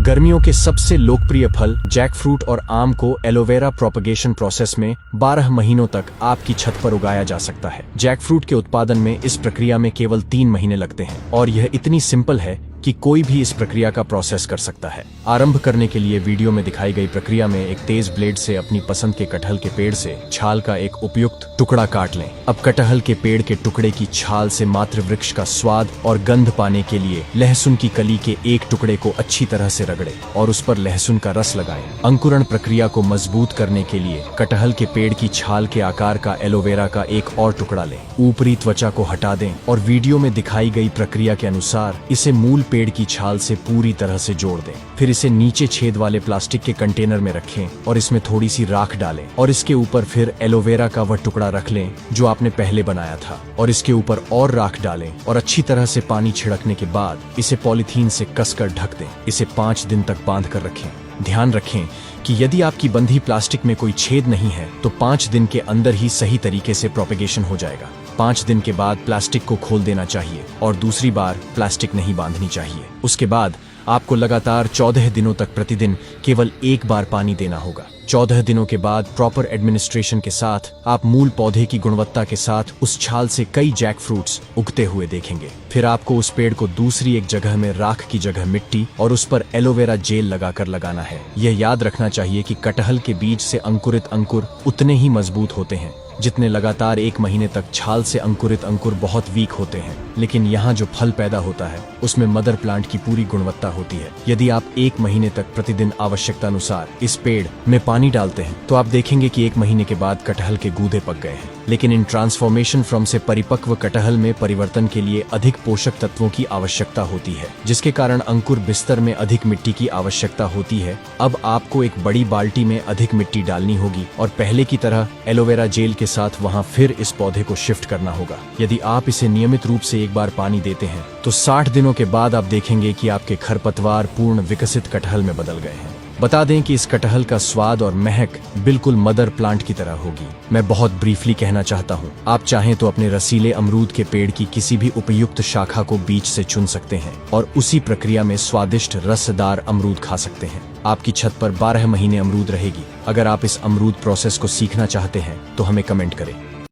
गर्मियों के सबसे लोकप्रिय फल जैकफ्रूट और आम को एलोवेरा प्रोपगेशन प्रोसेस में 12 महीनों तक आपकी छत पर उगाया जा सकता है। जैकफ्रूट के उत्पादन में इस प्रक्रिया में केवल 3 महीने लगते हैं और यह इतनी सिंपल है कि कोई भी इस प्रक्रिया का प्रोसेस कर सकता है। आरंभ करने के लिए वीडियो में दिखाई गई प्रक्रिया में एक तेज ब्लेड से अपनी पसंद के कटहल के पेड़ से छाल का एक उपयुक्त टुकड़ा काट लें। अब कटहल के पेड़ के टुकड़े की छाल से मात्र वृक्ष का स्वाद और गंध पाने के लिए लहसुन की कली के एक टुकड़े को अच्छी तरह से रगड़े और उस पर लहसुन का रस लगाएं। अंकुरण प्रक्रिया को मजबूत करने के लिए कटहल के पेड़ की छाल के आकार का एलोवेरा का एक और टुकड़ा लें। ऊपरी त्वचा को हटा दें और वीडियो में दिखाई गई प्रक्रिया के अनुसार इसे मूल पेड़ की छाल से पूरी तरह से जोड़ दें। फिर इसे नीचे छेद वाले प्लास्टिक के कंटेनर में रखें और इसमें थोड़ी सी राख डालें और इसके ऊपर फिर एलोवेरा का वह टुकड़ा रख लें जो आपने पहले बनाया था और इसके ऊपर और राख डालें और अच्छी तरह से पानी छिड़कने के बाद इसे पॉलीथीन से कसकर ढक दें। इसे 5 दिन तक बांध कर रखें। ध्यान रखें कि यदि आपकी बंधी प्लास्टिक में कोई छेद नहीं है तो 5 दिन के अंदर ही सही तरीके से प्रोपेगेशन हो जाएगा। 5 दिन के बाद प्लास्टिक को खोल देना चाहिए और दूसरी बार प्लास्टिक नहीं बांधनी चाहिए। उसके बाद आपको लगातार 14 दिनों तक प्रतिदिन केवल एक बार पानी देना होगा। 14 दिनों के बाद प्रॉपर एडमिनिस्ट्रेशन के साथ आप मूल पौधे की गुणवत्ता के साथ उस छाल से कई जैक फ्रूट्स उगते हुए देखेंगे। फिर आपको उस पेड़ को दूसरी एक जगह में राख की जगह मिट्टी और उस पर एलोवेरा जेल लगाकर लगाना है। यह याद रखना चाहिए कि कटहल के बीज से अंकुरित अंकुर उतने ही मजबूत होते हैं जितने लगातार 1 महीने तक छाल से अंकुरित अंकुर बहुत वीक होते हैं। लेकिन यहाँ जो फल पैदा होता है उसमें मदर प्लांट की पूरी गुणवत्ता होती है। यदि आप 1 महीने तक प्रतिदिन आवश्यकता अनुसार इस पेड़ में पानी डालते हैं तो आप देखेंगे कि 1 महीने के बाद कटहल के गूदे पक गए हैं। लेकिन इन ट्रांसफॉर्मेशन फ्रॉम से परिपक्व कटहल में परिवर्तन के लिए अधिक पोषक तत्वों की आवश्यकता होती है, जिसके कारण अंकुर बिस्तर में अधिक मिट्टी की आवश्यकता होती है। अब आपको एक बड़ी बाल्टी में अधिक मिट्टी डालनी होगी और पहले की तरह एलोवेरा जेल के साथ वहां फिर इस पौधे को शिफ्ट करना होगा। यदि आप इसे नियमित रूप से एक बार पानी देते हैं तो 60 दिनों के बाद आप देखेंगे कि आपके खरपतवार पूर्ण विकसित कटहल में बदल गए हैं। बता दें कि इस कटहल का स्वाद और महक बिल्कुल मदर प्लांट की तरह होगी। मैं बहुत ब्रीफली कहना चाहता हूँ, आप चाहें तो अपने रसीले अमरूद के पेड़ की किसी भी उपयुक्त शाखा को बीच से चुन सकते हैं और उसी प्रक्रिया में स्वादिष्ट रसदार अमरूद खा सकते हैं। आपकी छत पर 12 महीने अमरूद रहेगी। अगर आप इस अमरूद प्रोसेस को सीखना चाहते हैं तो हमें कमेंट करें।